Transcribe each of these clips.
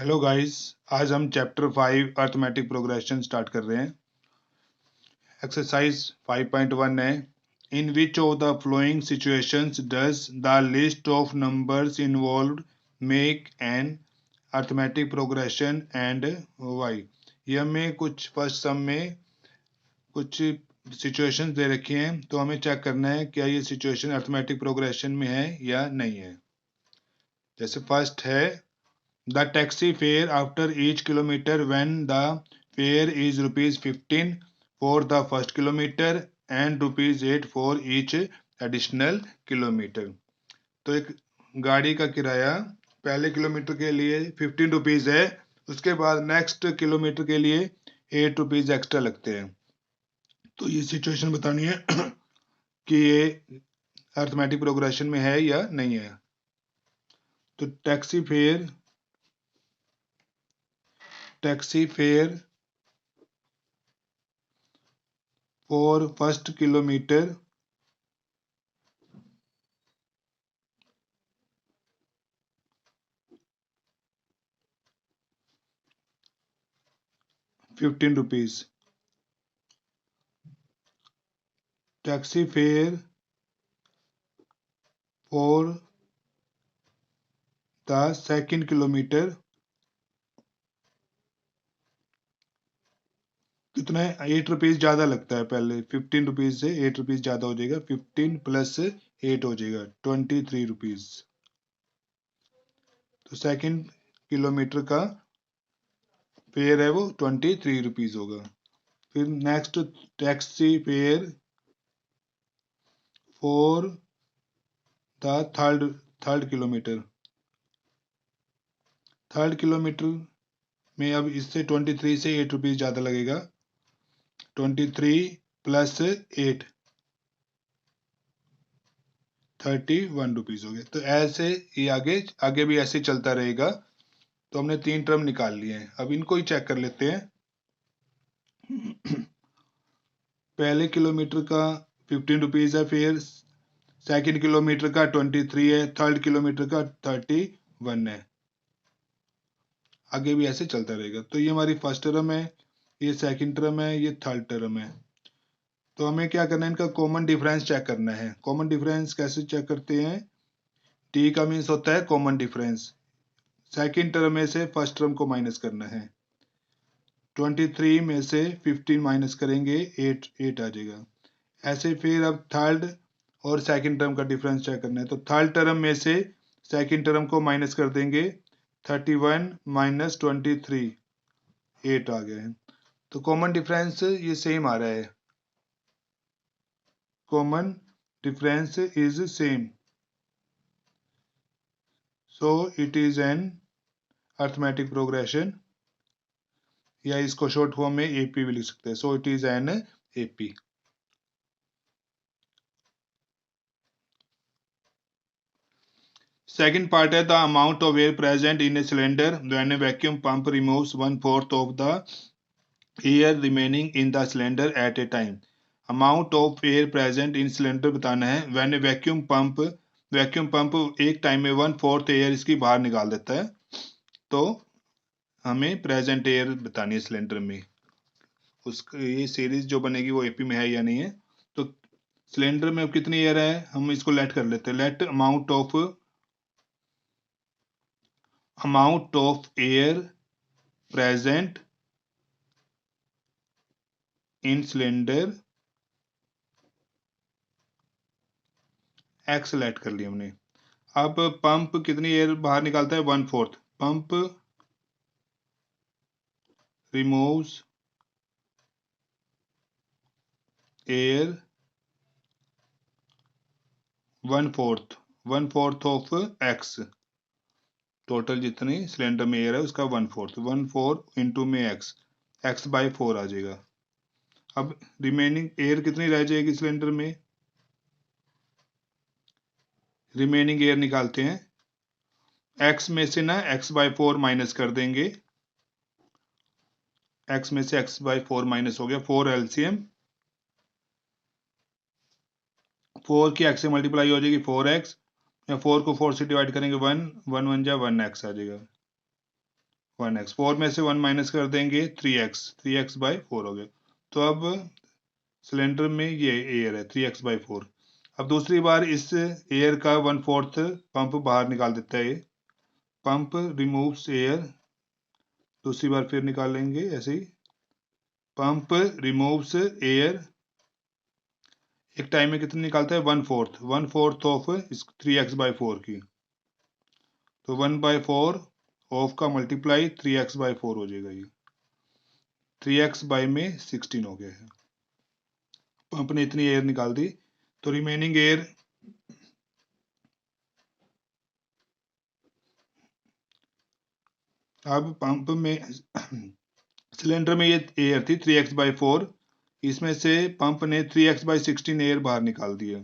Hello guys, आज हम chapter 5 arithmetic progression start कर रहे हैं। एक्सरसाइज 5.1 है। In which of the following situations does the list of numbers involved make an arithmetic progression and why. ये हमें कुछ फर्स्ट सम में कुछ सिचुएशंस दे रखी हैं, तो हमें चेक करना है क्या ये सिचुएशन अर्थमेटिक प्रोग्रेशन में है या नहीं है। जैसे फर्स्ट है, the taxi fare after each kilometer when the fare is rupees 15 for the first kilometer and rupees 8 for each additional kilometer। तो एक गाड़ी का किराया पहले किलोमीटर के लिए 15 रुपीज है, उसके बाद नेक्स्ट किलोमीटर के लिए 8 रुपीज एक्स्ट्रा लगते हैं। तो ये सिचुएशन बतानी है कि ये अर्थमेटिक प्रोग्रेशन में है या नहीं है। तो taxi fare for first kilometer ₹15। Taxi fare for the second kilometer कितना है? 8 रुपीज ज्यादा लगता है। पहले 15 रुपीज से 8 रुपीज ज्यादा हो जाएगा। 15 प्लस 8 हो जाएगा 23 रुपीज। तो सेकंड किलोमीटर का फेयर है वो 23 रुपीज होगा। फिर next, taxi fare for the third kilometre. Third kilometre में अब इससे 23 से 8 रुपीज ज्यादा लगेगा। 23 प्लस 8 31 रुपीज हो गए। तो ऐसे ये आगे आगे भी ऐसे चलता रहेगा। तो हमने 3 टर्म निकाल लिए हैं, अब इनको ही चेक कर लेते हैं। पहले किलोमीटर का 15 रुपीज है, फिर सेकंड किलोमीटर का 23 है, थर्ड किलोमीटर का 31 है। आगे भी ऐसे चलता रहेगा। तो ये हमारी फर्स्ट टर्म है, ये सेकंड टर्म है, ये थर्ड टर्म है। तो हमें क्या करना है, इनका कॉमन डिफरेंस चेक करना है। कॉमन डिफरेंस कैसे चेक करते हैं? टी का मीन्स होता है कॉमन डिफरेंस। सेकंड टर्म में से फर्स्ट टर्म को माइनस करना है। 23 में से 15 माइनस करेंगे, 8 आ जाएगा। ऐसे फिर अब थर्ड और सेकंड टर्म का डिफरेंस चेक करना है। तो थर्ड टर्म में से सेकंड टर्म को माइनस कर देंगे। 31 माइनस 23 8 आ गया है। तो कॉमन डिफरेंस ये सेम आ रहा है। Common difference is same, so it is an arithmetic progression, या इसको शॉर्ट फॉर्म में एपी भी लिख सकते हैं। So it is an AP. Second part है the amount of air present in a cylinder when a vacuum pump removes 1/4 of the air remaining in the cylinder at a time। Amount of air present in cylinder बताना है when a vacuum pump एक time में 1/4 air इसकी बाहर निकाल देता है। तो हमें प्रेजेंट एयर बतानी है सिलेंडर में। ये सीरीज जो बनेगी वो एपी में है या नहीं है। तो सिलेंडर में अब कितनी एयर है, हम इसको लेट कर लेते हैं। Let amount of air present in cylinder x let कर लिया हमने। अब पंप कितनी एयर बाहर निकालता है? 1/4। Pump removes air 1/4 of x। Total जितनी सिलेंडर में एयर है उसका 1/4 इंटू में x बाई 4 आ जाएगा। अब रिमेनिंग एयर कितनी रह जाएगी सिलेंडर में? रिमेनिंग एयर निकालते हैं। x में से ना x बाई 4 माइनस कर देंगे। x में से x बाई 4 माइनस हो गया। 4 एलसीएम, 4 की x से मल्टीप्लाई हो जाएगी 4x, या 4 को 4 से डिवाइड करेंगे 1 1 1 जा 1x आ जाएगा। 1x, 4 में से 1 माइनस कर देंगे 3x, 3x बाई 4 हो गया। तो अब सिलेंडर में ये एयर है 3x बाई 4। अब दूसरी बार इस एयर का 1/4 पंप बाहर निकाल देता है। पंप रिमूव्स एयर, दूसरी बार फिर निकाल लेंगे ऐसे ही। पंप रिमूव्स एयर एक टाइम में कितनी निकालता है 1/4 ऑफ 3x बाई 4 की। तो 1/4 ऑफ का मल्टीप्लाई 3x बाई 4 हो जाएगा। ये 3x बाई में 16 हो गया है। पंप ने इतनी एयर निकाल दी, तो रिमेनिंग एयर अब पंप में सिलेंडर में ये एयर थी 3x बाई 4, इसमें से पंप ने 3x बाई 16 एयर बाहर निकाल दी है।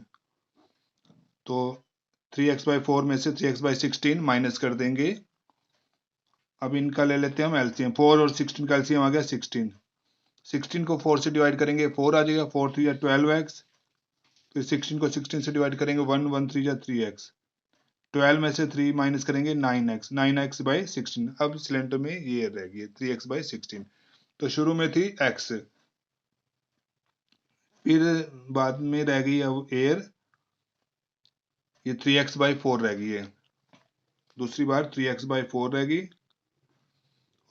तो 3x बाई 4 में से 3x बाई 16 माइनस कर देंगे। अब इनका ले लेते हैं हम एलसीएम। 4 और 16 का एलसीएम आ गया 16। 16 को 4 से डिवाइड करेंगे 4 आ जाएगा, 4 3 या 12x। फिर 16 को 16 से डिवाइड करेंगे 1 1 3 या 3x। 12 में से 3 माइनस करेंगे 9x, 9x बाई 16। अब सिलेंडर में ये रह गई 3x बाई 16। तो शुरू में थी x, फिर बाद में रह गई अब एयर, ये 3x बाई 4 रह गई है। दूसरी बार 3x बाई 4 रह गई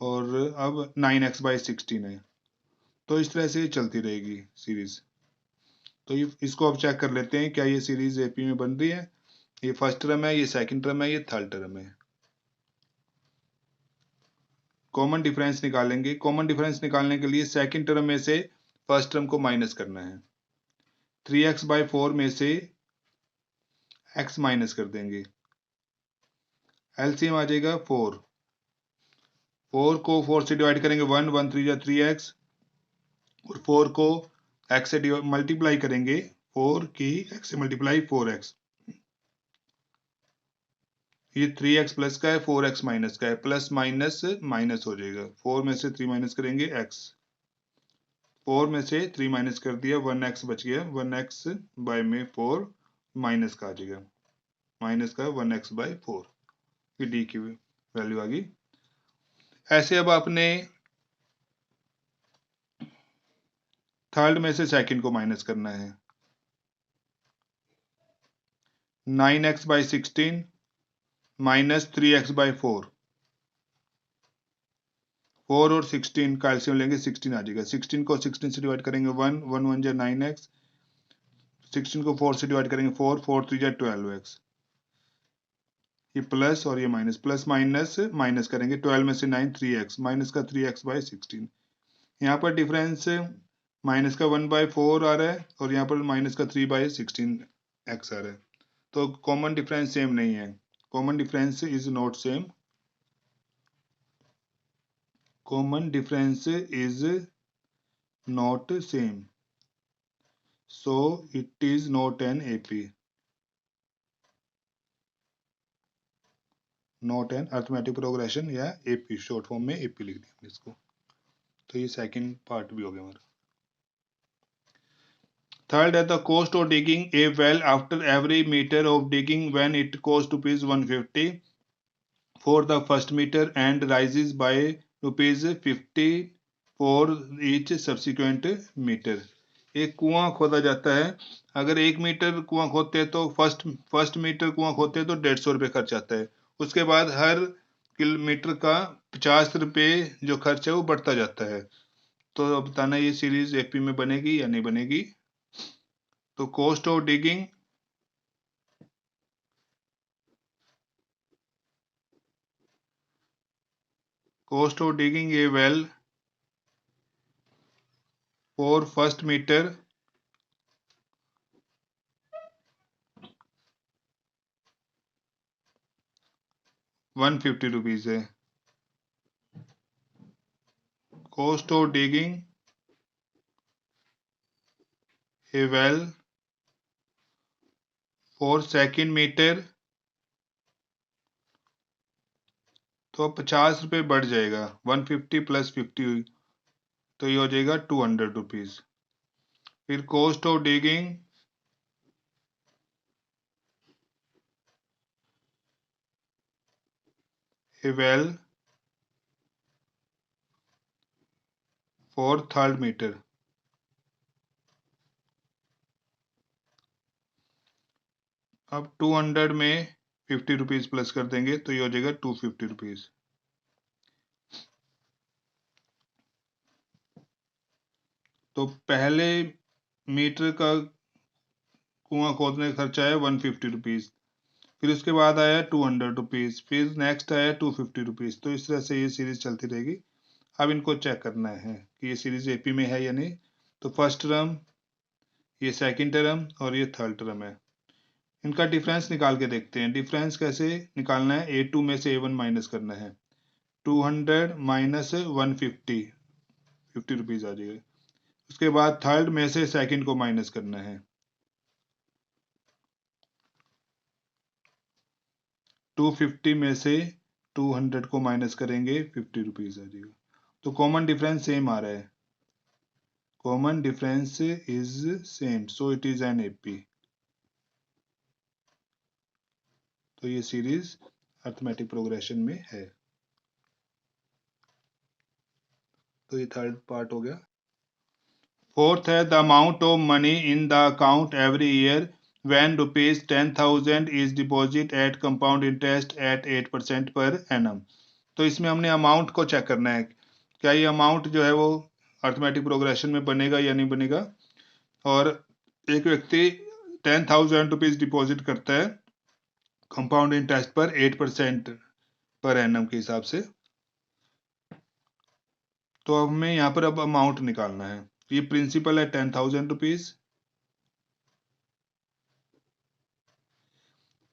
और अब 9x बाई 16 है। तो इस तरह से ये चलती रहेगी सीरीज। तो ये इसको अब चेक कर लेते हैं क्या ये सीरीज एपी में बन रही है। ये फर्स्ट टर्म है, ये सेकंड टर्म है, ये थर्ड टर्म है। कॉमन डिफरेंस निकालेंगे। कॉमन डिफरेंस निकालने के लिए सेकंड टर्म में से फर्स्ट टर्म को माइनस करना है। 3x बाई 4 में से x माइनस कर देंगे, एलसीएम आ जाएगा 4। 4 को 4 से डिवाइड करेंगे 1 1 3 या 3x, और 4 को x से मल्टीप्लाई करेंगे, 4 की x से मल्टीप्लाई 4x। ये 3x प्लस का है, 4x माइनस का है, प्लस माइनस माइनस हो जाएगा। 4 में से 3 माइनस करेंगे x, 4 में से 3 माइनस कर दिया 1x बच गया, 1x बाय में 4 माइनस का आ जाएगा, माइनस का 1x बाय 4। ये डी की वैल्यू आ गई। ऐसे अब आपने थर्ड में से सेकंड को माइनस करना है। 9x by 16 minus 3x by 4। 4 और 16 का एलसीएम लेंगे 16 आ जाएगा। 16 को 16 से डिवाइड करेंगे 1 1 1 जा 9x, 16 को 4 से डिवाइड करेंगे 4 4 3 जा 12x। ये प्लस और ये माइनस, प्लस माइनस माइनस करेंगे, 12 में से 9 3x, माइनस का 3x बाई 16। यहाँ पर डिफरेंस माइनस का 1 बाई 4 आ रहा है और यहाँ पर माइनस का 3 बाई 16x आ रहा है। तो कॉमन डिफरेंस सेम नहीं है। Common difference is not same. Common difference is not same, so it is not an AP, not an arithmetic progression, या AP शॉर्ट फॉर्म में AP लिख देंगे इसको। तो ये सेकंड पार्ट भी हो गया हमारा। थर्ड है the cost of digging a well after every metre of digging when it cost rupees 150 for the first metre and rises by rupees 50 for each subsequent metre. एक कुआं खोदा जाता है, अगर 1 मीटर कुआं खोदते हैं तो फर्स्ट मीटर कुआं खोदते हैं तो 150 रुपये खर्च आता है। उसके बाद हर किलोमीटर का 50 रुपये जो खर्च है वो बढ़ता जाता है। तो अब बताना ये सीरीज एपी में बनेगी या नहीं बनेगी। तो cost of digging a well for first metre 150 rupees है। Cost of digging a well for second metre, तो 50 रुपये बढ़ जाएगा, 150 प्लस 50 हुई तो ये हो जाएगा 200 रुपीज। फिर cost of digging a well for third metre. अब 200 में 50 रुपीज प्लस कर देंगे तो ये हो जाएगा 250 रुपीज। तो पहले मीटर का कुआं खोदने का खर्चा है 150 रुपीज, फिर उसके बाद आया 200 रुपीज, फिर नेक्स्ट आया 250 रुपीज। तो इस तरह से ये सीरीज चलती रहेगी। अब इनको चेक करना है कि ये सीरीज एपी में है या नहीं। तो फर्स्ट टर्म, ये सेकंड टर्म और ये थर्ड टर्म है। इनका डिफरेंस निकाल के देखते हैं। डिफरेंस कैसे निकालना है, A2 में से A1 माइनस करना है। 200 माइनस 150, 50 रुपीज आ जाएगा। उसके बाद थर्ड में से सेकंड को माइनस करना है। 250 में से 200 को माइनस करेंगे, 50 रुपीज आ जाएगा। तो कॉमन डिफरेंस सेम आ रहा है। Common difference is same, so it is an AP. तो ये सीरीज अर्थमेटिक प्रोग्रेशन में है। तो ये थर्ड पार्ट हो गया। फोर्थ है the amount of money in the account every year when rupees 10,000 is deposit at compound interest at 8% per annum। तो इसमें हमने अमाउंट को चेक करना है, क्या ये अमाउंट जो है वो अर्थमेटिक प्रोग्रेशन में बनेगा या नहीं बनेगा। और एक व्यक्ति 10,000 रुपीज डिपॉजिट करता है कंपाउंड इंटरेस्ट पर 8% पर एनम के हिसाब से। तो हमें यहाँ पर अब अमाउंट निकालना है। ये प्रिंसिपल है 10,000 रुपीज,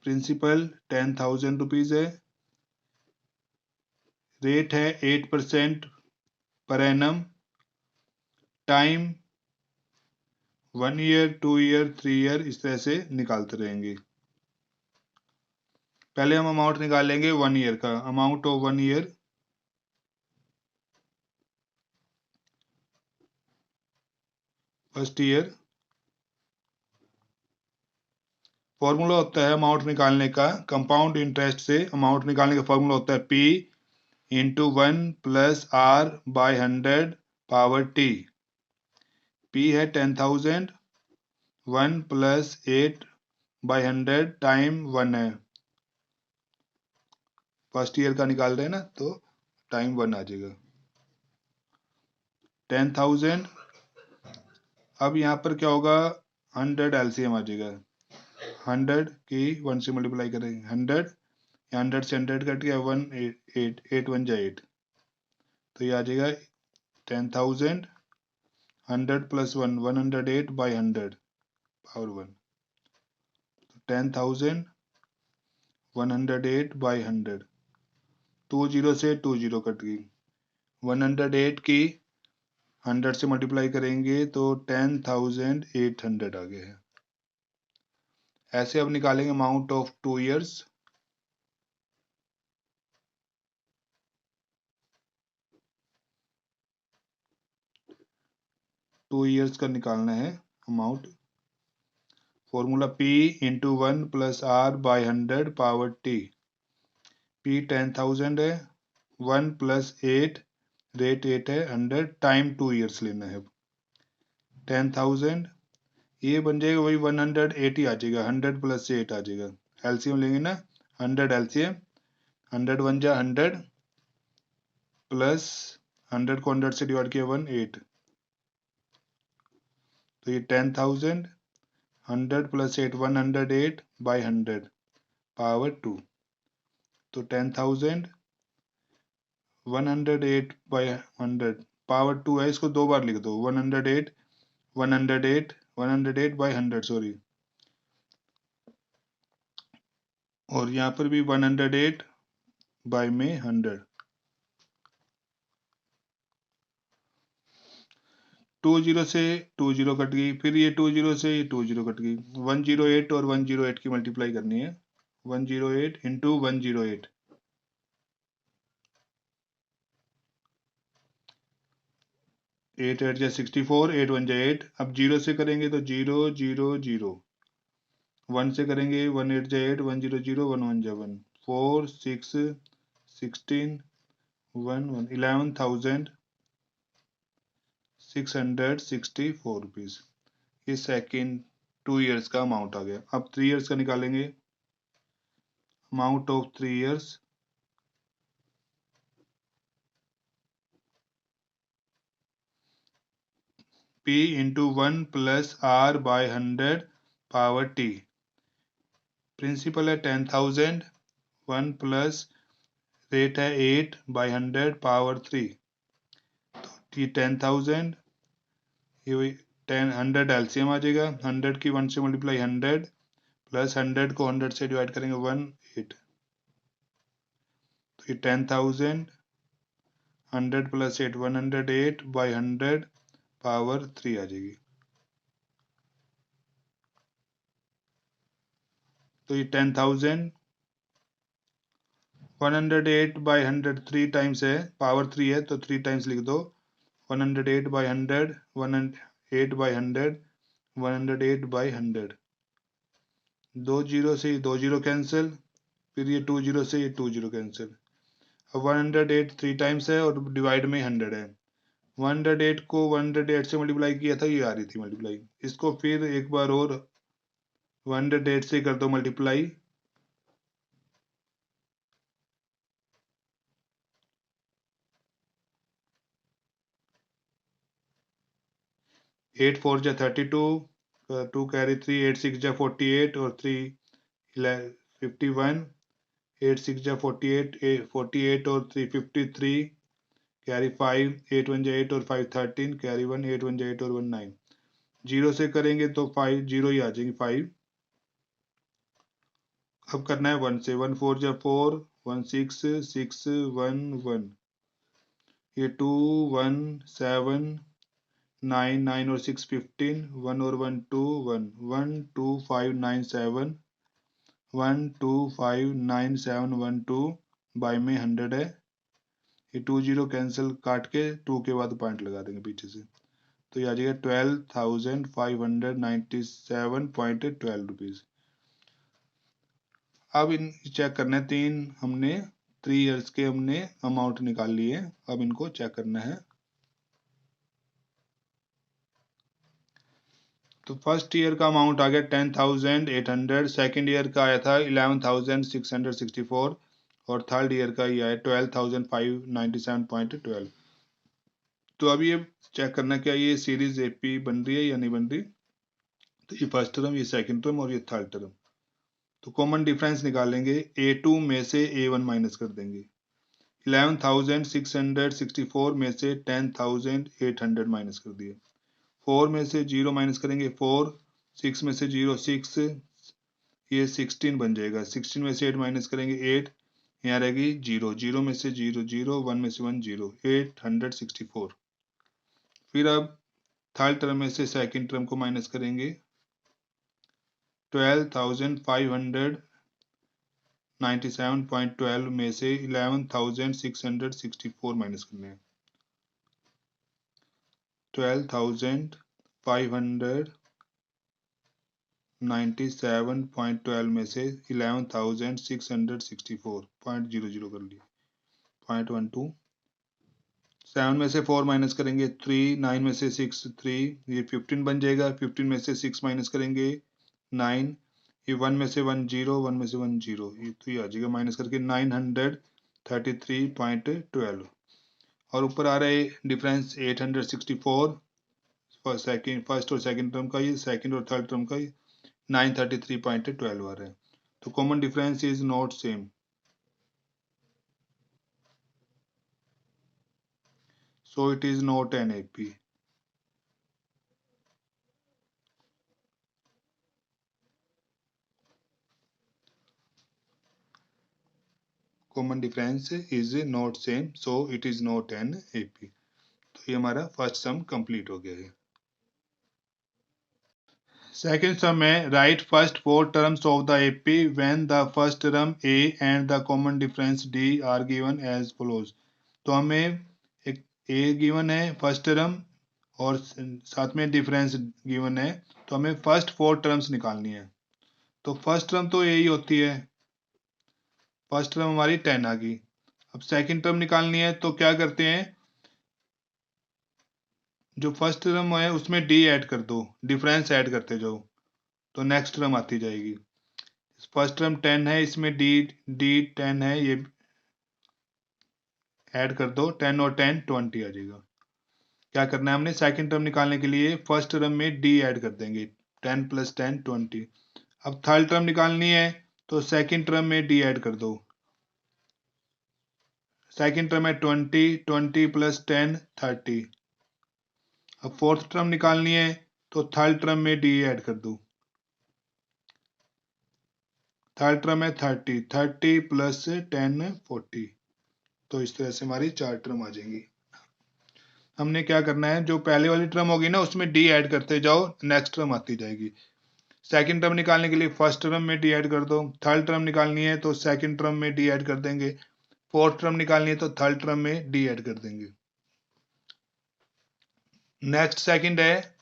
प्रिंसिपल 10,000 रुपीज है, रेट है 8% per annum, time 1 year 2 year 3 year, इस तरह से निकालते रहेंगे। पहले हम अमाउंट निकालेंगे 1 ईयर का। Amount of 1 year, first year. Formula होता है अमाउंट निकालने का, कंपाउंड इंटरेस्ट से अमाउंट निकालने का फॉर्मूला होता है P into 1 plus R by 100 power T। P है 10,000, 1 प्लस 8 बाय 100 टाइम 1 है। फर्स्ट ईयर का निकाल रहे हैं ना, तो टाइम 1 आ जाएगा। 10,000, अब यहाँ पर क्या होगा, 100 एलसीएम आ जाएगा। 100 की 1 से मल्टीप्लाई करेंगे, 100, 100 से 100 कट गया, 1 8 8 1 जा 8। तो ये आ जाएगा 10,000, 100 plus 1 108 by 100 power 1। 10,000 108 by 100, 2 zero से 2 जीरो कट गई। 108 की 100 से मल्टीप्लाई करेंगे तो 10,800 आ गया है। ऐसे अब निकालेंगे amount of 2 years. Two years का निकालना है amount. Formula P into 1 plus R by 100 power T। P 10,000 है, 1 प्लस 8, रेट 8 है, 100 टाइम 2 ईयर्स लेना है। 10,000, ये बन जाएगा वही 180 आ जाएगा, 100 प्लस 8 आ जाएगा। एलसीएम लेंगे ना, 100 एलसीएम, 100 1 जा 100 प्लस 100 को 100 से डिवाइड किया 1 8। तो ये 10,000, 100 प्लस 8 108 बाई 100 पावर 2। तो 10,000 108 बाई 100 पावर 2 है, इसको दो बार लिख दो, 108 108 108 बाई 100 सॉरी, और यहाँ पर भी 108 बाई में 100। 2 जीरो से 2 जीरो कट गई, फिर ये 2 जीरो से ये 2 जीरो कट गई। 108 और 108 की मल्टीप्लाई करनी है। 108 इंटू 108, 8 8 जा 64, 8 1 जा 8। अब जीरो से करेंगे तो 0 0 0, 1 से करेंगे 1 8 जा 8, 1 0 0, 1 1 जा 1, 4 6 16 1 1, 11,000 664 रुपीज। ये सेकेंड 2 ईयर्स का अमाउंट आ गया। अब 3 ईयर्स का निकालेंगे। Amount of 3 years P into 1 plus R by 100 power T। Principal है 10,000, 1 प्लस रेट है 8 बाय 100 पावर 3। तो ये 10,000, ये 100 एलसीएम आ जाएगा। 100 की 1 से मल्टीप्लाई 100 प्लस 100 को 100 से डिवाइड करेंगे 8। तो ये 10,000, 100 प्लस 8 108 बाय 100 पावर 3 आ जाएगी। तो ये 10,000 108 बाय 100 3 टाइम्स है, पावर 3 है तो 3 टाइम्स लिख दो। 108 बाय 100, 108 बाय 100, 108 बाय 100। 2 जीरो से 2 जीरो कैंसिल, फिर ये 2 जीरो से ये 2 जीरो कैंसिल। अब 108 3 टाइम्स है और डिवाइड में 100 है। 108 को 108 से मल्टीप्लाई किया था, ये आ रही थी मल्टीप्लाई। इसको फिर एक बार और 108 से कर दो मल्टीप्लाई। 8 4 जा 32, 2 कैरी 3, 8 6 जा 48 और 3 51, 8 6 जा 48, 48 और 3 53, कैरी 5, 8 1 जा 8 और 5 13, कैरी 1, 8 1 जा 8 और 1 9। जीरो से करेंगे तो 5 जीरो ही आ जाएंगे 5। अब करना है 1 से। 1 4 जा 4, 1 6 6 1 1, ये 2 1 7 9 9 और 6 15, 1 और 1 2 1 1 2 5 9 7, 1 2 5 9 7 1 2 बाय में 100 है। ये 2 जीरो कैंसिल, काट के 2 के बाद पॉइंट लगा देंगे पीछे से। तो ये आ जाएगा 12,597.12 रुपीज। अब इन चेक करना है, तीन हमने 3 ईयर्स के हमने अमाउंट निकाल लिए। अब इनको चेक करना है। तो फर्स्ट ईयर का अमाउंट आ गया 10,800, सेकेंड ईयर का आया था 11,664 और थर्ड ईयर का ये आया 12,597.12। तो अब ये चेक करना क्या ये सीरीज एपी बन रही है या नहीं बन रही। तो ये फर्स्ट टर्म, ये सेकेंड टर्म और ये थर्ड टर्म। तो कॉमन डिफरेंस निकालेंगे। A2 में से A1 माइनस कर देंगे। 11,664 में से 10,800 माइनस कर दिए। 4 में से 0 माइनस करेंगे 4, 6 में से 0 6, ये 16 बन जाएगा। 16 में से 8 माइनस करेंगे 8, यहाँ रहेगी 0, 0 में से 0 0, 1 में से 1 0, 864। फिर अब थर्ड टर्म में से सेकंड टर्म को माइनस करेंगे। 12,597.12 में से 11,664 माइनस करने हैं। 12,597.12 में से 11,664.00 कर लिए। 0.12। 7 में से 4 माइनस करेंगे 3, 9 में से 6 3, ये 15 बन जाएगा। 15 में से 6 माइनस करेंगे 9, ये 1 में से 1 0, 1 में से 1 0, ये तो ये आ जाएगा माइनस करके 933.12। और ऊपर आ रहा है डिफरेंस 864, फर्स्ट और सेकंड टर्म का, ये सेकंड और थर्ड टर्म का 933.12 आ रहा है। तो common difference is not same, so it is not an AP. Common difference is not same, so it is not an AP. तो ये हमारा फर्स्ट सम कंप्लीट हो गया है। सेकेंड सम है right first 4 terms of the AP when the first term A and the common difference D are given as follows। तो हमें एक A गिवन है फर्स्ट टर्म और साथ में डिफरेंस गिवन है, तो हमें फर्स्ट 4 टर्म्स निकालनी है। तो फर्स्ट टर्म तो A ही होती है, फर्स्ट टर्म हमारी 10 आ गई। अब सेकेंड टर्म निकालनी है तो क्या करते हैं, जो फर्स्ट टर्म है उसमें डी ऐड कर दो, डिफरेंस ऐड करते जाओ तो नेक्स्ट टर्म आती जाएगी। फर्स्ट टर्म 10 है, इसमें डी डी 10 है, ये ऐड कर दो, 10 और 10 20 आ जाएगा। क्या करना है हमने, सेकंड टर्म निकालने के लिए फर्स्ट टर्म में डी ऐड कर देंगे, 10 + 10 20। अब थर्ड टर्म निकालनी है तो सेकंड टर्म में डी ऐड कर दो, सेकंड टर्म है 20, 20 + 10 30। अब फोर्थ टर्म निकालनी है तो थर्ड टर्म में डी ऐड कर दो, थर्ड टर्म है 30, 30 + 10 40। तो इस तरह से हमारी 4 टर्म आ जाएंगी। हमने क्या करना है, जो पहले वाली टर्म होगी ना उसमें डी ऐड करते जाओ, नेक्स्ट टर्म आती जाएगी। सेकंड टर्म निकालने के लिए फर्स्ट टर्म में डी ऐड कर दो, थर्ड टर्म निकालनी है तो सेकंड टर्म में डी ऐड कर देंगे, फोर्थ टर्म निकालनी है तो थर्ड टर्म में डी ऐड कर देंगे। नेक्स्ट सेकंड है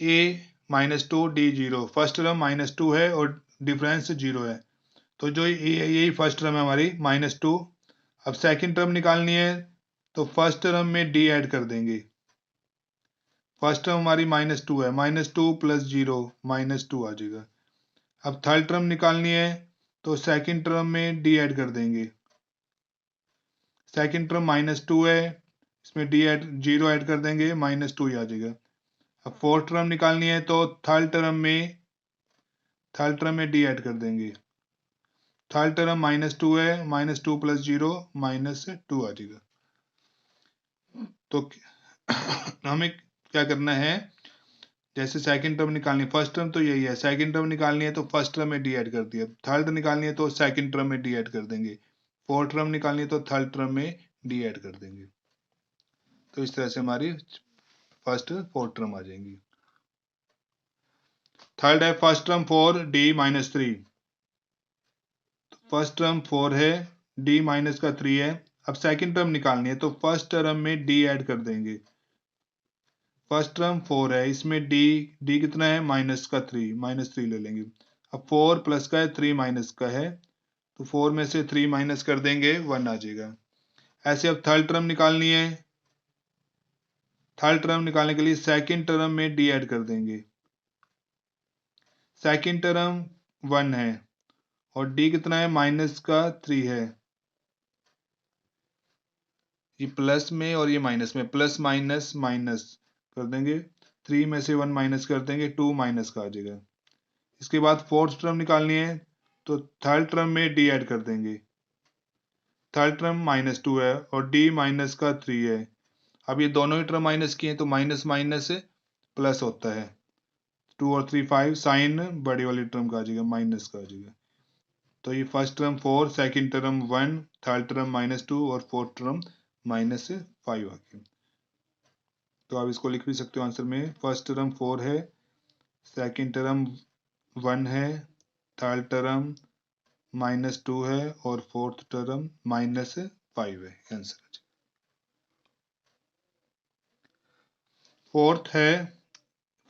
a -2 d 0। फर्स्ट टर्म -2 है और डिफरेंस 0 है, तो जो यही फर्स्ट टर्म है हमारी -2। अब सेकंड टर्म निकालनी है तो फर्स्ट टर्म में डी ऐड कर देंगे, फर्स्ट टर्म हमारी -2 है, -2 + 0 -2 आ जाएगा। अब थर्ड टर्म निकालनी है तो सेकंड टर्म में डी ऐड कर देंगे, सेकंड टर्म -2 है, इसमें डी ऐड 0 ऐड कर देंगे, -2 ही आ जाएगा। अब फोर्थ टर्म निकालनी है तो थर्ड टर्म में डी ऐड कर देंगे, थर्ड टर्म -2 है, -2 + 0 -2 आ जाएगा। तो हमें क्या करना है, जैसे सेकंड टर्म निकालनी, फर्स्ट टर्म तो यही है, सेकंड टर्म निकालनी है तो फर्स्ट टर्म में डी ऐड कर दिया, थर्ड निकालनी है तो सेकंड टर्म में डी ऐड कर देंगे, फोर्थ टर्म निकालनी है तो थर्ड टर्म में डी ऐड कर देंगे। तो इस तरह से हमारी फर्स्ट फोर्थ टर्म आ जाएंगी। थर्ड है first term 4 d - 3। First term 4 है, d माइनस का 3 है। अब सेकंड टर्म निकालनी है तो फर्स्ट टर्म में d ऐड कर देंगे, फर्स्ट टर्म 4 है, इसमें d कितना है, -3 ले लेंगे। अब 4 प्लस का है, 3 माइनस का है, तो 4 में से 3 माइनस कर देंगे, 1 आ जाएगा। ऐसे अब थर्ड टर्म निकालनी है, थर्ड टर्म निकालने के लिए सेकंड टर्म में d ऐड कर देंगे, सेकंड टर्म 1 है और d कितना है, -3 है, ये प्लस में और ये माइनस में, प्लस माइनस माइनस कर देंगे, 3 में से 1 माइनस कर देंगे, 2 माइनस का आ जाएगा। इसके बाद फोर्थ टर्म निकालनी है तो थर्ड टर्म में d ऐड कर देंगे, थर्ड टर्म -2 है और d माइनस का 3 है। अब ये दोनों ही टर्म माइनस किए तो माइनस माइनस प्लस होता है, 2 और 3 5, साइन बड़ी वाली टर्म का आ जाएगा, माइनस का आ जाएगा। तो ये first term 4, second term 1, third term -2 और फोर्थ टर्म -5 आ गया। तो आप इसको लिख भी सकते हो आंसर में, फर्स्ट टर्म 4 है, सेकंड टर्म 1 है, थर्ड टर्म -2 है और फोर्थ टर्म -5 है, आंसर। फोर्थ है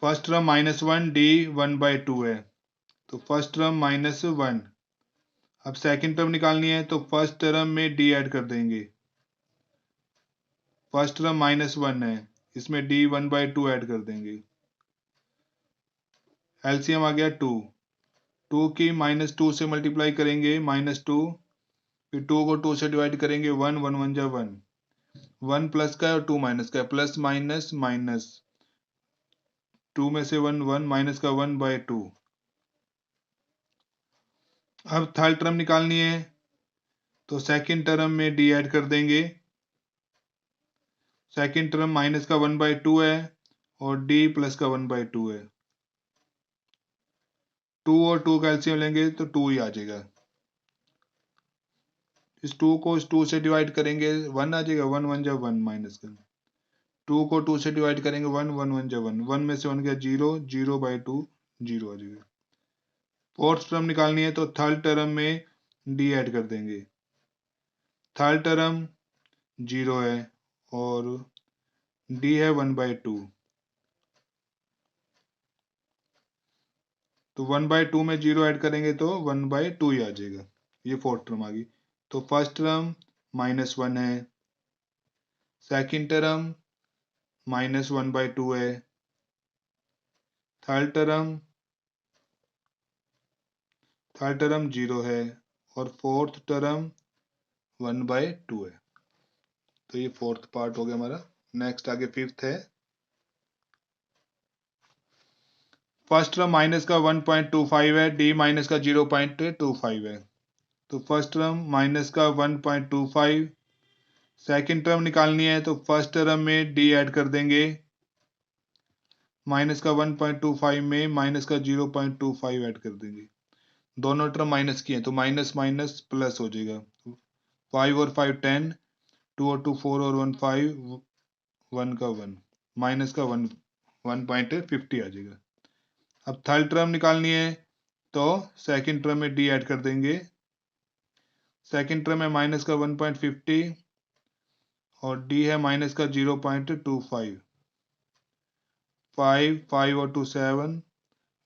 फर्स्ट टर्म -1 d 1/2 है, तो फर्स्ट टर्म -1। अब सेकंड टर्म निकालनी है तो फर्स्ट टर्म में d ऐड कर देंगे, फर्स्ट टर्म -1 है, इसमें d 1/2 ऐड कर देंगे, एलसीएम आ गया 2, 2 की -2 से मल्टीप्लाई करेंगे, -2, फिर 2 को 2 से डिवाइड करेंगे, 1 1 1 जा 1, 1 प्लस का है और 2 माइनस का है, प्लस माइनस माइनस, 2 में से 1 1 माइनस का 1/2। अब थर्ड टर्म निकालनी है तो सेकंड टर्म में d ऐड कर देंगे, सेकंड टर्म माइनस का 1/2 है और d प्लस का 1/2 है, 2 और 2 का एलसीएम लेंगे तो 2 ही आ जाएगा। इस 2 को इस 2 से डिवाइड करेंगे, 1 आ जाएगा, 1 1 जा 1 माइनस का, 2 को 2 से डिवाइड करेंगे, 1 1 1 जा 1, 1 में से 1 गया 0, 0/2 0 आ जाएगा। फोर्थ टर्म निकालनी है तो थर्ड टर्म में d ऐड कर देंगे, थर्ड टर्म 0 है और d है 1/2, तो 1/2 में 0 ऐड करेंगे तो 1/2 ही आ जाएगा। ये फोर्थ टर्म आ गई। तो फर्स्ट टर्म -1 है, सेकंड टर्म -1/2 है। थर्ड टर्म 0 है और फोर्थ टर्म 1/2 है। तो ये फोर्थ पार्ट हो गया हमारा। नेक्स्ट आगे फिफ्थ है। फर्स्ट टर्म माइनस का 1.25 है, डी माइनस का 0.25 है। तो फर्स्ट टर्म माइनस का 1.25, सेकेंड टर्म निकालनी है तो फर्स्ट टर्म में डी ऐड कर देंगे, माइनस का 1.25 में माइनस का 0.25 ऐड कर देंगे। दोनों टर्म माइनस की हैं तो माइनस माइनस प्लस हो जाएगा। 5 और 5 10, 2 और 2 4 और 1 5, 1 का 1, माइनस का 1.50 आ जाएगा। अब थर्ड टर्म निकालनी है तो सेकंड टर्म में डी ऐड कर देंगे। सेकंड टर्म में माइनस का 1.50 और डी है माइनस का 0.25। 5 5 और 2 7,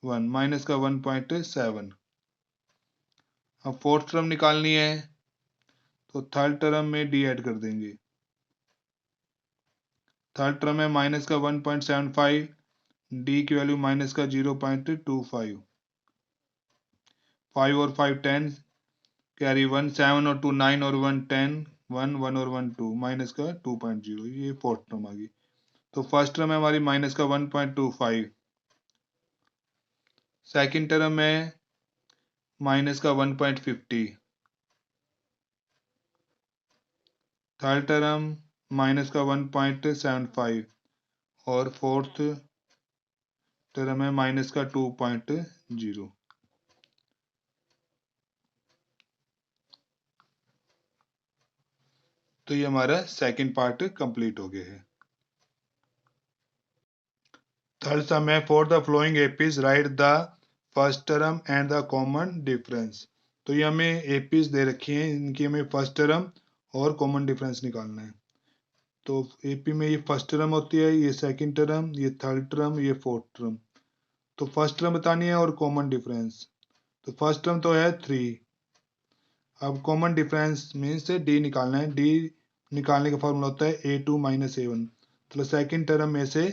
1 माइनस का 1.7। अब फोर्थ टर्म निकालनी है तो थर्ड टर्म में डी ऐड कर देंगे। थर्ड टर्म में माइनस का 1.75, डी की वैल्यू माइनस का 0.25। 5 और 5 10, कैरी 1, 7 और 2 9 और 1 10, 1 1 और 1 2, माइनस का 2.0। ये फोर्थ टर्म आ गई। तो फर्स्ट टर्म है हमारी माइनस का 1.25, सेकेंड टर्म में माइनस का 1.50, थर्ड टर्म माइनस का 1.75 और फोर्थ टर्म है माइनस का 2.0। तो ये हमारा सेकंड पार्ट कंप्लीट हो गया है। थर्ड सम है, for the flowing APs right the first term and the common difference. तो ये हमें एपीज दे रखी हैं, इनकी हमें फर्स्ट टर्म और कॉमन डिफरेंस निकालना है। तो एपी में ये फर्स्ट टर्म होती है, ये सेकंड टर्म, ये थर्ड टर्म, ये फोर्थ टर्म। तो फर्स्ट टर्म बतानी है और कॉमन डिफरेंस। तो फर्स्ट टर्म तो है 3। अब कॉमन डिफरेंस मीन्स डी निकालना है। डी निकालने का फॉर्मूला होता है A2 माइनस A1। तो सेकंड टर्म में से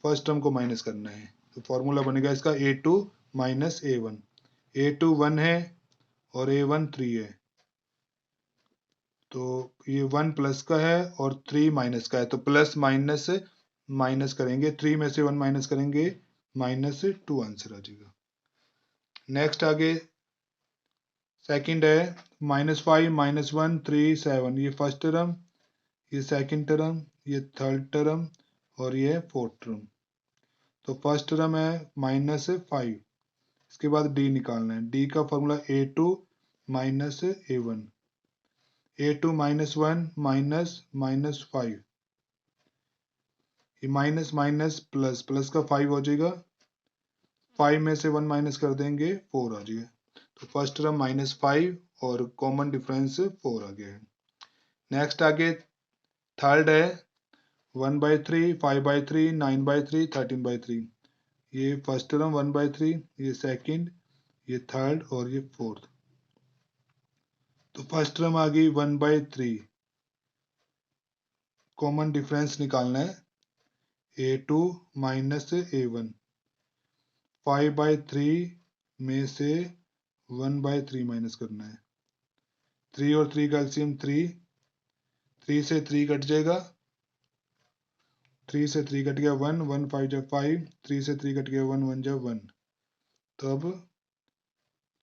फर्स्ट टर्म को माइनस करना है। तो फॉर्मूला बनेगा इसका A2 माइनस A1। A2 1 है और A1 3 है। तो ये 1 प्लस का है और 3 माइनस का है। तो प्लस माइनस माइनस करेंगे, 3 में से 1 माइनस करेंगे, -2 आंसर आ जाएगा। नेक्स्ट आगे सेकंड है -5 -1 3 7। ये फर्स्ट टर्म, ये सेकंड टर्म, ये थर्ड टर्म और ये फोर्थ टर्म। तो फर्स्ट टर्म है -5। इसके बाद डी निकालना है। डी का formula A2 minus A1। A2 -1 -5। ये माइनस माइनस प्लस, प्लस का 5 हो जाएगा। 5 में से 1 माइनस कर देंगे, 4 आ जाएगा। तो फर्स्ट टर्म -5 और कॉमन डिफरेंस 4 आ गया है। नेक्स्ट आगे थर्ड है 1/3, 5/3, 9/3, 13/3। ये फर्स्ट टर्म 1/3, ये सेकंड, ये थर्ड और ये फोर्थ। तो फर्स्ट टर्म आ गई 1/3। कॉमन डिफरेंस निकालना है A2 माइनस A1। 5/3 में से 1/3 माइनस करना है। 3 और 3 का एलसीएम 3, 3 से 3 कट जाएगा, 3 से 3 कट गया 1, 1 5 जा 5, 3 से 3 कट गया 1 1 जा 1। तो अब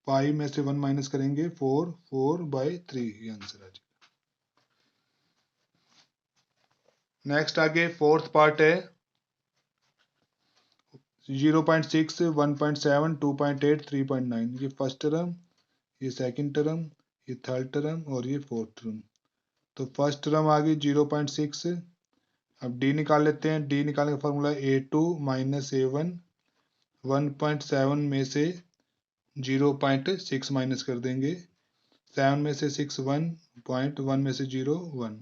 5 में से 1 माइनस करेंगे, 4, 4/3 ये आंसर आ जाएगा। नेक्स्ट आगे फोर्थ पार्ट है 0.6, 1.7, 2.8, 3.9। ये फर्स्ट टर्म, ये सेकंड टर्म, ये थर्ड टर्म और ये फोर्थ टर्म। तो फर्स्ट टर्म आ गई 0.6। अब डी निकाल लेते हैं। डी निकालने का फॉर्मूला A2 माइनस A1। 1.7 में से 0.6 माइनस कर देंगे, 7 में से 6 1, 1 में से 0 1।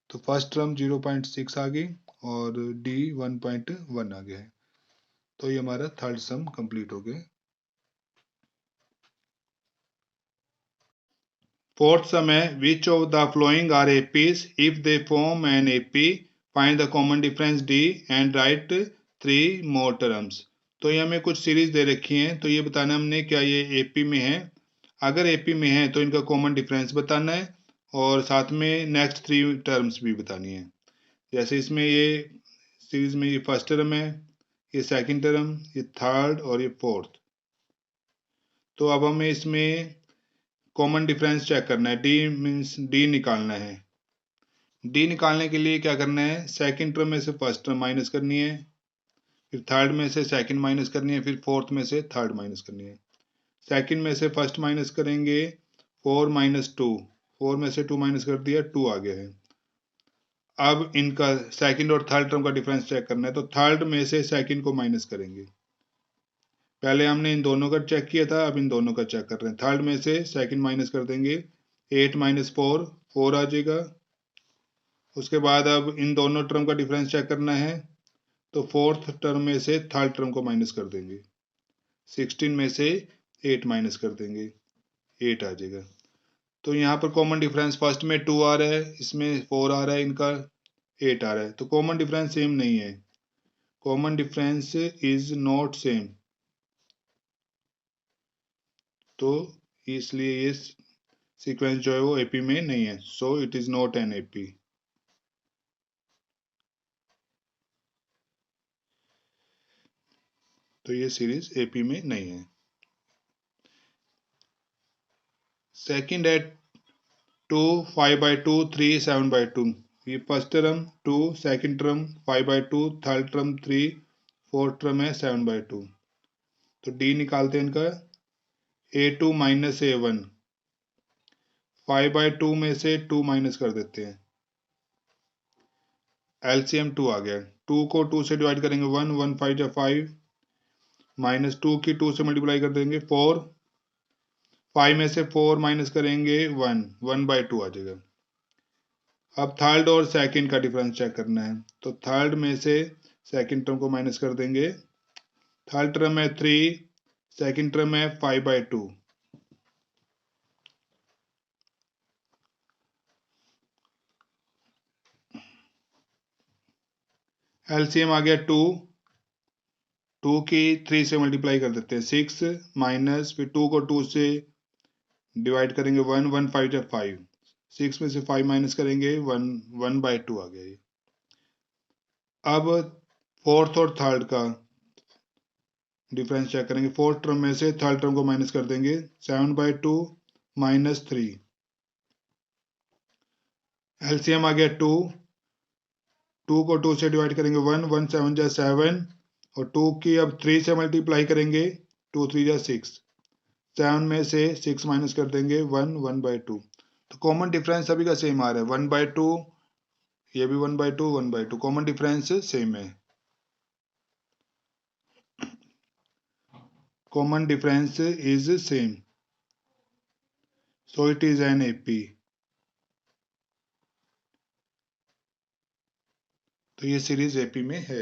तो फर्स्ट टर्म 0.6 आ गई और डी 1.1 आ गया है। तो ये हमारा थर्ड सम कंप्लीट हो गया। फोर्थ सम है, which of the following are APs if they form an AP find the common difference d and write 3 more terms. तो ये हमें कुछ सीरीज दे रखी हैं, तो ये बताना हमने क्या ये एपी में है। अगर एपी में है तो इनका कॉमन डिफरेंस बताना है और साथ में नेक्स्ट 3 टर्म्स भी बतानी है। जैसे इसमें ये सीरीज में ये फर्स्ट टर्म है, ये सेकंड टर्म, ये थर्ड और ये फोर्थ। तो अब हमें इसमें कॉमन डिफरेंस चेक करना है, डी मीन्स डी निकालना है। डी निकालने के लिए क्या करना है, सेकंड टर्म में से फर्स्ट टर्म माइनस करनी है, फिर थर्ड में से सेकंड माइनस करनी है, फिर फोर्थ में से थर्ड माइनस करनी है। सेकंड में से फर्स्ट माइनस करेंगे 4 माइनस 2, 4 में से 2 माइनस कर दिया, 2 आ गया है। अब इनका सेकंड और थर्ड टर्म का डिफरेंस चेक करना है, तो थर्ड में से सेकंड को माइनस करेंगे। पहले हमने इन दोनों का चेक किया था, अब इन दोनों का चेक कर रहे हैं। थर्ड में से सेकंड माइनस कर देंगे, 8 माइनस 4, 4 आ जाएगा। उसके बाद अब इन दोनों टर्म का डिफरेंस चेक करना है, तो फोर्थ टर्म में से थर्ड टर्म को माइनस कर देंगे, 16 में से 8 माइनस कर देंगे, 8 आ जाएगा। तो यहाँ पर कॉमन डिफरेंस फर्स्ट में 2 आ रहा है, इसमें 4 आ रहा है, इनका 8 आ रहा है, तो कॉमन डिफरेंस सेम नहीं है। Common difference is not same, तो इसलिए ये सीक्वेंस जो है वो एपी में नहीं है, so it is not an AP. तो ये सीरीज एपी में नहीं है। सेकंड है 2, 5/2, 3, 7/2। ये first term 2, second term 5/2, third term 3, fourth term है 7/2। तो डी निकालते हैं इनका, a2 माइनस a1, 5/2 में से 2 माइनस कर देते हैं, एलसीएम 2 आ गया। 2 को 2 से डिवाइड करेंगे 1, 1 5 जा 5, माइनस 2 की 2 से मल्टीप्लाई कर देंगे 4, 5 में से 4 माइनस करेंगे 1, 1/2 आ जाएगा। अब थर्ड और सेकंड का डिफरेंस चेक करना है, तो थर्ड में से सेकंड टर्म को माइनस कर देंगे। थर्ड टर्म है 3, सेकंड टर्म है 5/2। एलसीएम आ गया 2, 2 की 3 से मल्टीप्लाई कर देते हैं 6, माइनस फिर 2 को 2 से डिवाइड करेंगे 1, 1 5 जा 5, 6 में से 5 माइनस करेंगे 1, 1/2 आ गया ये। अब फोर्थ और थर्ड का डिफरेंस चेक करेंगे। फोर्थ टर्म में से थर्ड टर्म को माइनस कर देंगे, 7/2 माइनस 3, एलसीएम आ गया 2, 2 को 2 से डिवाइड करेंगे 1, 1 7 जा 7, और 2 की अब 3 से मल्टीप्लाई करेंगे, 2 3 जा 6, 7 में से 6 माइनस कर देंगे 1, 1/2। तो कॉमन डिफरेंस सभी का सेम आ रहा है, 1/2, ये भी 1/2, 1/2, कॉमन डिफरेंस सेम है। Common difference is same, so it is an AP. तो ये सीरीज एपी में है।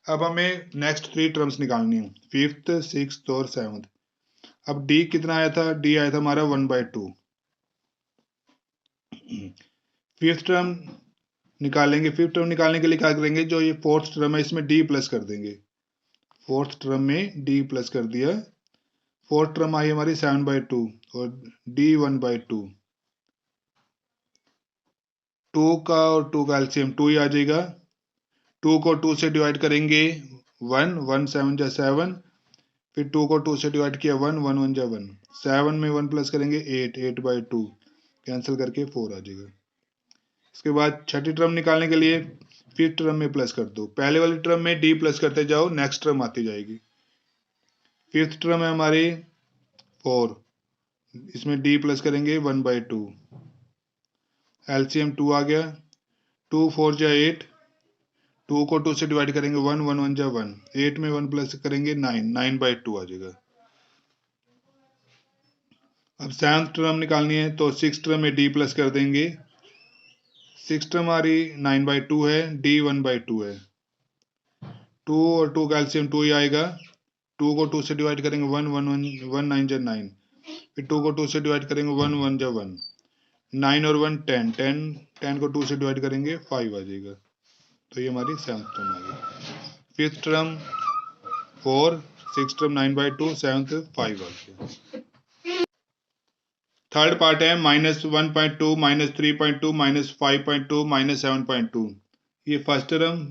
अब हमें नेक्स्ट 3 टर्म्स निकालनी है, फिफ्थ, सिक्स्थ और सेवंथ। अब डी कितना आया था, डी आया था हमारा 1/2। फिफ्थ टर्म निकालेंगे, फिफ्थ टर्म निकालने के लिए क्या करेंगे, जो ये फोर्थ टर्म है इसमें डी प्लस कर देंगे। फोर्थ टर्म में डी प्लस कर दिया, फोर्थ टर्म आई हमारी 7/2 और डी 1/2। 2 का और 2 का एलसीएम 2 ही आ जाएगा। 2 को 2 से डिवाइड करेंगे 1, 1 7 जा 7, फिर 2 को 2 से डिवाइड किया 1, 1 1 जा 1, 7 में 1 प्लस करेंगे 8, 8/2, कैंसिल करके 4 आ जाएगा। इसके बाद छठी टर्म निकालने के लिए फिफ्थ टर्म में प्लस कर दो, पहले वाली टर्म में डी प्लस करते जाओ, नेक्स्ट टर्म आती जाएगी। फिफ्थ टर्म है हमारी 4, इसमें डी प्लस करेंगे 1/2, एलसीएम 2 आ गया। 2 4 जा 8, 2 को 2 से डिवाइड करेंगे 1, 1 1 जा 1, 8 में 1 प्लस करेंगे 9, 9/2 आ जाएगा। अब सेवंथ टर्म निकालनी है, तो सिक्स टर्म में डी प्लस कर देंगे। सिक्स टर्म हमारी 9/2 है, डी 1/2 है। 2 और 2 का एलसीएम 2 ही आएगा। 2 को 2 से डिवाइड करेंगे 1, 1 1 1 9 जा 9, फिर 2 को 2 से डिवाइड करेंगे 1, 1 जा 1, 9 और 1 10, 10 10 को 2 से डिवाइड करेंगे 5 आ जाएगा। तो ये हमारी 7th टर्म आ गई। 5th term 4, 6th term 9/2, 7th 5 आ गया। थर्ड पार्ट है -1.2, -3.2, -5.2, -7.2। ये first term,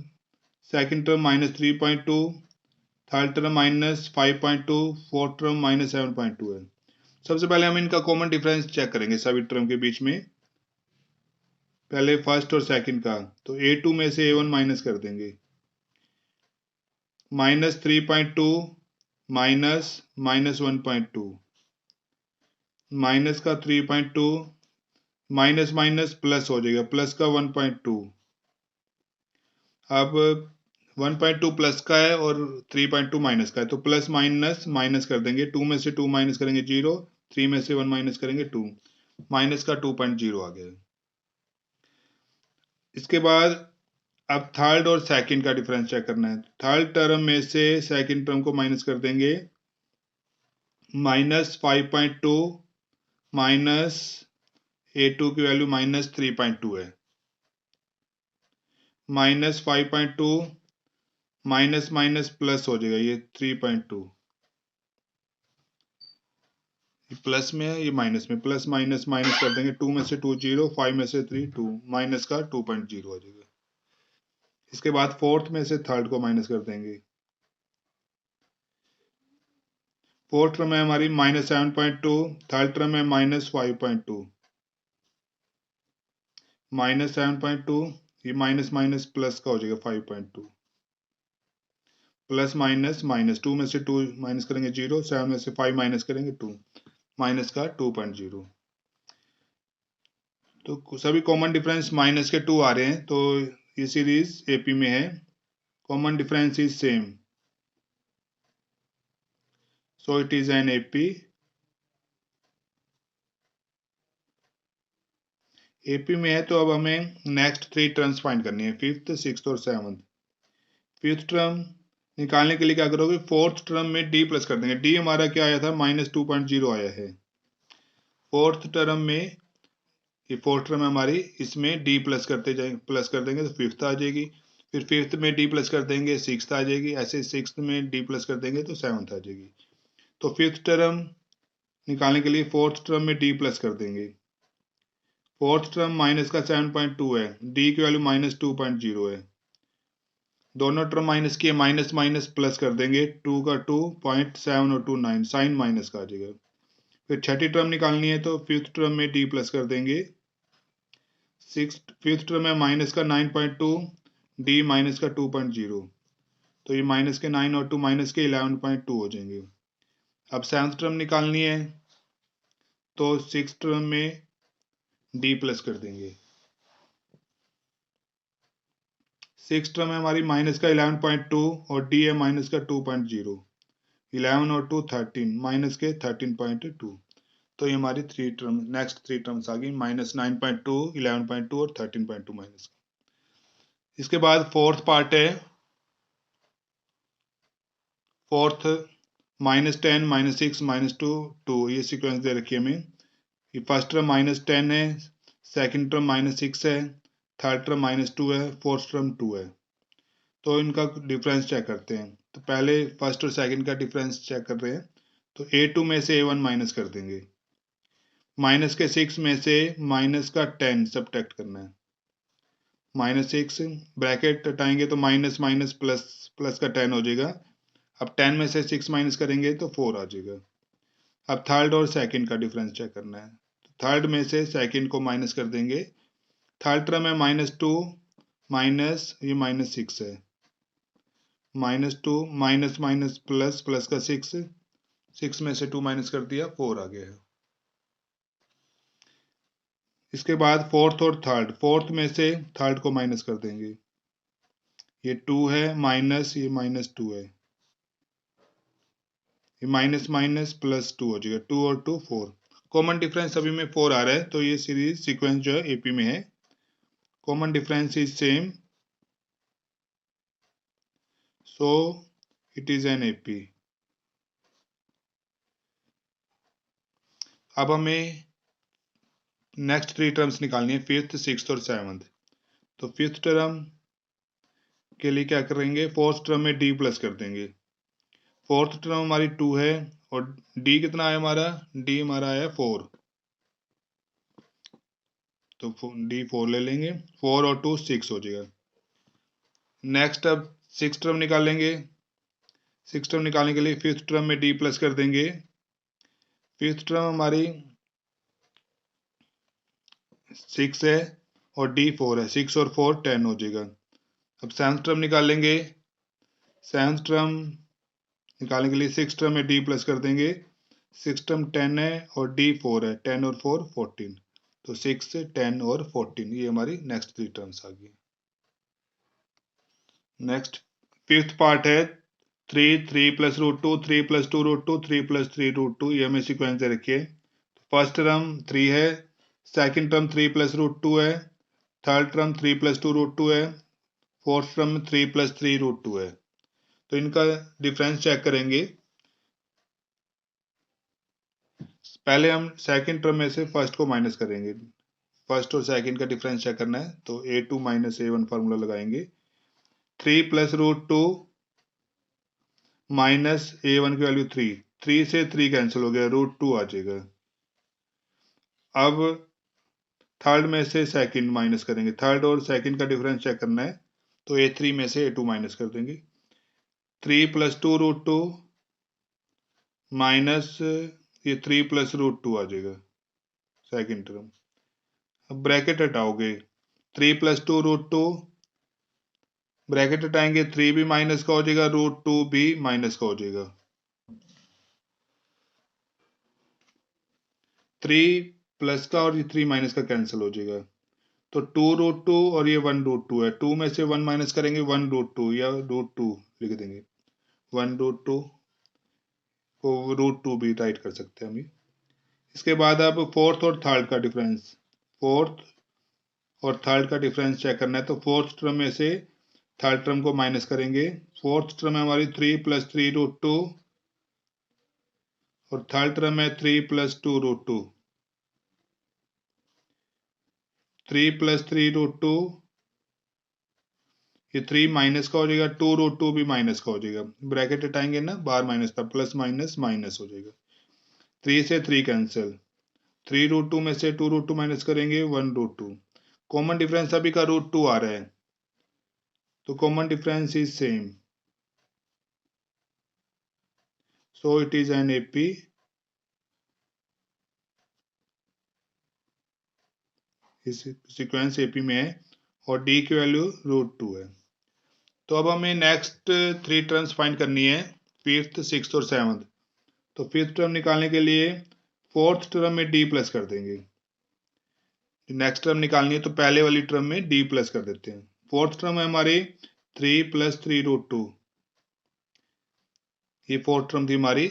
second term -3.2, third term -5.2, fourth term -7.2 है। सबसे पहले हम इनका कॉमन डिफरेंस चेक करेंगे सभी टर्म के बीच में। पहले फर्स्ट और सेकंड का, तो A2 में से A1 माइनस कर देंगे। -3.2 माइनस -1.2, माइनस का 3.2, माइनस माइनस प्लस हो जाएगा, प्लस का 1.2। अब 1.2 प्लस का है और 3.2 माइनस का है, तो प्लस माइनस माइनस कर देंगे। 2 में से 2 माइनस करेंगे 0, 3 में से 1 माइनस करेंगे 2, माइनस का 2.0 आ गया। इसके बाद अब थर्ड और सेकंड का डिफरेंस चेक करना है। थर्ड टर्म में से सेकंड टर्म को माइनस कर देंगे। -5.2 माइनस A2 की वैल्यू -3.2 है। -5.2 माइनस माइनस प्लस हो जाएगा, ये 3.2। ये प्लस में है, ये माइनस में, प्लस माइनस माइनस कर देंगे। 2 में से 2 0, 5 में से 3 2, माइनस का 2.0 हो जाएगा। इसके बाद फोर्थ में से थर्ड को माइनस कर देंगे। फोर्थ टर्म है हमारी -7.2, थर्ड टर्म है -5.2, -7.2, ये माइनस माइनस प्लस का हो जाएगा 5.2, प्लस माइनस माइनस, 2 में से 2 माइनस करेंगे 0, 7 में से 5 माइनस करेंगे 2, माइनस का 2.0। तो सभी कॉमन डिफरेंस माइनस के 2 आ रहे हैं, तो ये सीरीज AP में है। Common difference is same, so it is an AP। AP में है, तो अब हमें नेक्स्ट 3 टर्म्स फाइंड करनी है, 5th, 6th और 7th। 5th टर्म निकालने के लिए क्या करोगे, 4th टर्म में D प्लस कर देंगे। D हमारा क्या आया था, -2.0 आया है। 4th टर्म में, ये 4th टर्म है हमारी, इसमें D प्लस करते जाएंगे, प्लस कर देंगे तो 5th आ जाएगी। फिर 5th में D प्लस कर देंगे, 6th आ जाएगी। ऐसे 6th में D प्लस कर देंगे तो 7th आ जाएगी। तो 5th टर्म निकालने के लिए 4th टर्म में D प्लस कर देंगे। 4th टर्म माइनस का 7.2 है, D की वैल्यू -2.0 है। दोनों टर्म माइनस किए, माइनस माइनस प्लस कर देंगे। 2 का 2, 0.7 और 2 9, साइन माइनस का आ जाएगा। फिर छठी टर्म निकालनी है, तो 5th टर्म में D प्लस कर देंगे। 5th टर्म में माइनस का 9.2, D माइनस का 2.0, तो ये माइनस के 9 और 2 माइनस के 11.2 हो जाएंगे। अब 7th टर्म निकालनी है, तो 6th टर्म में D प्लस कर देंगे। 6th टर्म है हमारी माइनस का 11.2 और D है माइनस का 2.0, 11 और 2 13, माइनस के 13.2। तो ये हमारी नेक्स्ट 3 टर्म्स आ गई, -9.2, 11.2 और 13.2 माइनस। इसके बाद फोर्थ पार्ट है, फोर्थ -10, -6, -2, 2, ये सीक्वेंस दे रखी है हमें। ये फर्स्ट टर्म -10 है, सेकंड टर्म -6 है, थर्ड टर्म -2 है, फोर्थ टर्म 2 है। तो इनका डिफरेंस चेक करते हैं। तो पहले फर्स्ट और सेकंड का डिफरेंस चेक कर रहे हैं, तो A2 में से A1 माइनस कर देंगे। माइनस के 6 में से माइनस का 10 सब्ट्रैक्ट करना है। -6 ब्रैकेट हटाएंगे तो माइनस माइनस प्लस, प्लस का 10 हो जाएगा। अब 10 में से 6 माइनस करेंगे तो 4 आ जाएगा। अब थर्ड और सेकंड का डिफरेंस चेक करना है। थर्ड में से सेकंड को माइनस कर देंगे। थर्ड टर्म है -2 माइनस, ये -6 है, -2 माइनस माइनस प्लस, प्लस का 6, 6 में से 2 माइनस कर दिया, 4 आ गया है। इसके बाद फोर्थ और थर्ड, फोर्थ में से थर्ड को माइनस कर देंगे। ये 2 है माइनस, ये -2 है, ये माइनस माइनस प्लस 2 हो जाएगा। 2 और 2 4, कॉमन डिफरेंस सभी में 4 आ रहा है, तो ये सीरीज सीक्वेंस जो है AP में है। Common difference is same, so it is an AP। अब हमें नेक्स्ट 3 टर्म्स निकालनी है, 5th, 6th और 7th। तो 5th टर्म के लिए क्या करेंगे, फोर्थ टर्म में डी प्लस कर देंगे। फोर्थ टर्म हमारी 2 है और डी कितना है हमारा, डी हमारा है 4, तो डी 4 ले लेंगे, 4 और 2 6 हो जाएगा। नेक्स्ट अब 6 टर्म निकालेंगे। 6 टर्म निकालने के लिए फिफ्थ टर्म में डी प्लस कर देंगे। फिफ्थ टर्म हमारी 6 है और डी 4 है, 6 और 4 10 हो जाएगा। अब सेवंथ टर्म निकालेंगे। सेवंथ टर्म निकालने के लिए 6 टर्म में डी प्लस कर देंगे। 6 टर्म 10 है और डी 4 है, 10 और 4 14, तो 6 10 और 14 ये हमारी नेक्स्ट 3 टर्म्स आ गई। नेक्स्ट फिफ्थ पार्ट है 3 plus root 2, 3 plus 2 root 2, 3 plus 3 root 2, ये हमें सिक्वेंस दे रखी है। फर्स्ट टर्म 3 है, सेकंड टर्म 3 प्लस रूट 2 है, थर्ड टर्म 3 प्लस 2 रूट 2 है, फोर्थ टर्म 3 प्लस 3 रूट 2 है। तो इनका डिफरेंस चेक करेंगे। पहले हम सेकंड टर्म में से फर्स्ट को माइनस करेंगे। फर्स्ट और सेकंड का डिफरेंस चेक करना है, तो a2 माइनस a1 फार्मूला लगाएंगे। 3 प्लस रूट 2 माइनस a1 की वैल्यू 3, 3 से 3 कैंसिल हो गया, रूट 2 आ जाएगा। अब थर्ड में से सेकंड माइनस करेंगे, थर्ड और सेकंड का डिफरेंस चेक करना है, तो a3 में से a2 माइनस कर देंगे। 3 प्लस 2 रूट 2 माइनस ये 3 प्लस रूट 2 आ जाएगा सेकंड टर्म। अब ब्रैकेट हटाओगे, 3 प्लस 2 रूट 2, ब्रैकेट हटाएंगे 3 भी माइनस का हो जाएगा, रूट 2 भी माइनस का हो जाएगा। 3 प्लस का और ये 3 माइनस का कैंसिल हो जाएगा, तो 2 रूट 2 और ये 1 रूट 2 है, 2 में से 1 माइनस करेंगे, 1 रूट 2 या रूट 2 लिख देंगे, 1 रूट 2 को रूट 2 भी राइट कर सकते हैं हम। इसके बाद अब फोर्थ और थर्ड का डिफरेंस, फोर्थ और थर्ड का डिफरेंस चेक करना है, तो फोर्थ टर्म में से थर्ड टर्म को माइनस करेंगे। फोर्थ टर्म है हमारी 3 प्लस 3 रूट 2 और थर्ड टर्म है 3 प्लस 2 रूट 2। 3 प्लस 3 रूट 2, ये 3 माइनस का हो जाएगा, 2 रूट 2 भी माइनस का हो जाएगा, ब्रैकेट हटाएंगे ना, बाहर माइनस था, प्लस माइनस माइनस हो जाएगा। 3 से 3 कैंसिल, 3 रूट 2 में से 2 रूट 2 माइनस करेंगे, 1 रूट 2। कॉमन डिफरेंस अभी का रूट 2 आ रहा है, तो common difference is same, so it is an AP. इस सीक्वेंस एपी में है और डी की वैल्यू रूट 2 है। तो अब हमें नेक्स्ट 3 टर्म्स फाइंड करनी है, फिफ्थ, सिक्स्थ और सेवंथ। तो फिफ्थ टर्म निकालने के लिए फोर्थ टर्म में डी प्लस कर देंगे। नेक्स्ट टर्म निकालनी है तो पहले वाली टर्म में डी प्लस कर देते हैं। फोर्थ टर्म है हमारी 3 प्लस 3 रूट 2, ये फोर्थ टर्म थी हमारी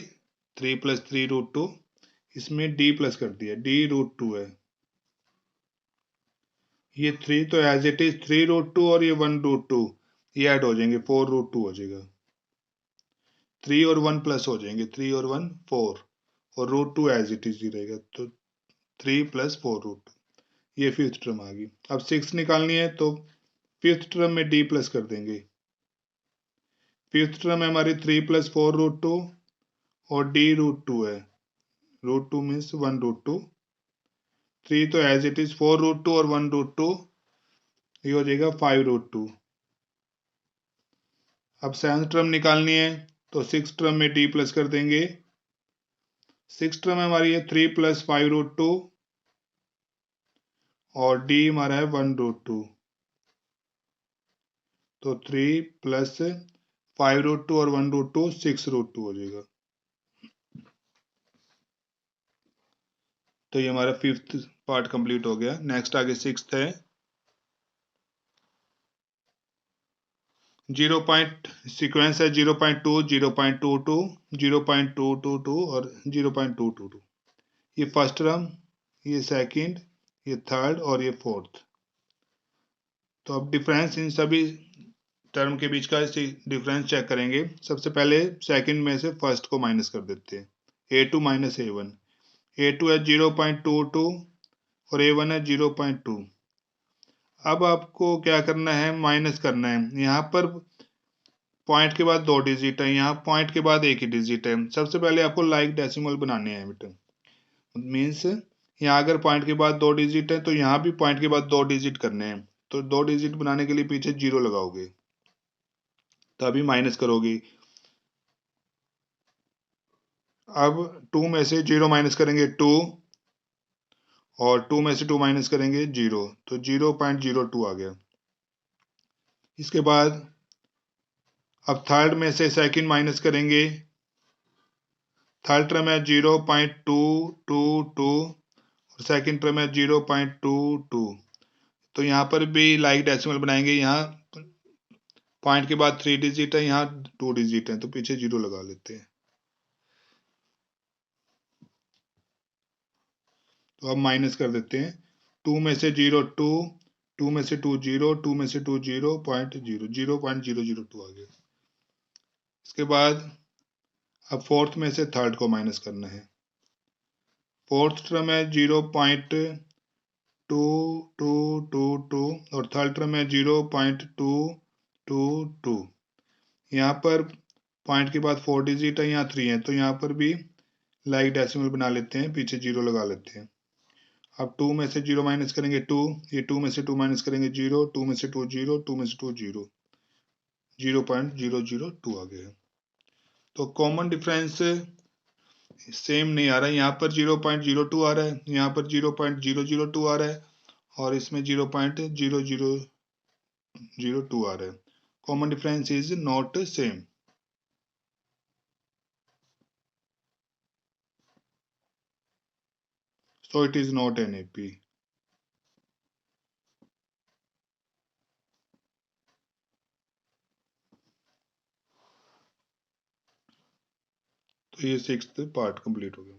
3 प्लस 3 रूट 2, इसमें डी प्लस कर दिया, डी रूट 2 है। ये 3 तो एज इट इज 3 रूट 2 और ये 1 रूट 2 ये ऐड हो जाएंगे, 4 रूट 2 हो जाएगा। 3 और 1 प्लस हो जाएंगे, 3 और 1 4, और रूट 2 एज इट इज ही रहेगा, तो 3 प्लस 4 रूट 2, ये फिफ्थ टर्म आ गई। अब सिक्स निकालनी है तो फिफ्थ टर्म में डी प्लस कर देंगे। फिफ्थ टर्म है हमारी 3 प्लस 4 रूट 2 और डी रूट 2 है, रूट 2 मीन्स 1 रूट 2, 3 तो एज इट इज 4 रूट 2 और 1 रूट 2, ये हो जाएगा 5 रूट 2। अब सेवंथ टर्म निकालनी है तो सिक्स टर्म में डी प्लस कर देंगे। सिक्स टर्म हमारी है 3 प्लस 5 रूट 2 और डी हमारा है 1 रूट 2, तो 3 प्लस 5 रूट 2 और 1 रूट 2 6 रूट 2 हो जाएगा। तो ये हमारा फिफ्थ पार्ट कंप्लीट हो गया। नेक्स्ट आगे सिक्स्थ है। 0 पॉइंट सीक्वेंस है 0.2, 0.22, 0.222 और 0.222। ये फर्स्ट टर्म, ये सेकंड, ये थर्ड और ये फोर्थ। तो अब डिफरेंस इन सभी टर्म के बीच का डिफरेंस चेक करेंगे। सबसे पहले सेकंड में से फर्स्ट को माइनस कर देते हैं, a2 माइनस a1। a2 है 0.22 और a1 है 0.2। अब आपको क्या करना है, माइनस करना है। यहाँ पर पॉइंट के बाद 2 डिजिट है, यहाँ पॉइंट के बाद 1 ही डिजिट है। सबसे पहले आपको लाइक डेसिमल बनाने हैं बेटा। मीन्स यहाँ अगर पॉइंट के बाद 2 डिजिट है तो यहाँ भी पॉइंट के बाद 2 डिजिट करने हैं। तो 2 डिजिट बनाने के लिए पीछे 0 लगाओगे, तो अभी माइनस करोगे। अब 2 में से 0 माइनस करेंगे 2, और 2 में से 2 माइनस करेंगे 0, तो 0.02 आ गया। इसके बाद अब थर्ड में से सेकंड माइनस करेंगे। थर्ड टर्म है 0.222 और सेकंड टर्म है 0.22। तो यहाँ पर भी लाइक डेसिमल बनाएंगे। यहाँ पॉइंट के बाद 3 डिजिट है, यहाँ 2 डिजिट है, तो पीछे 0 लगा लेते हैं। तो अब माइनस कर देते हैं। 2 में से 0 2, 2 में से 2 0, 2 में से 2 0.0, 0.002 आ गया। इसके बाद अब फोर्थ में से थर्ड को माइनस करना है। फोर्थ टर्म है 0.2222 और थर्ड टर्म है 0.222। यहाँ पर पॉइंट के बाद 4 डिजिट है, यहाँ 3 है, तो यहाँ पर भी लाइक डेसिमल बना लेते हैं, पीछे 0 लगा लेते हैं। अब 2 में से 0 माइनस करेंगे 2, ये 2 में से 2 माइनस करेंगे 0, 2 में से 2 0, 2 में से 2 0, 0.002 आ गया है। तो कॉमन डिफरेंस सेम नहीं आ रहा है। यहाँ पर 0.02 आ रहा है, यहाँ पर 0.002 आ रहा है, और इसमें 0.0002 आ रहा है। Common difference is not same. So it is not NAP. तो ये 6th पार्ट कंप्लीट हो गया।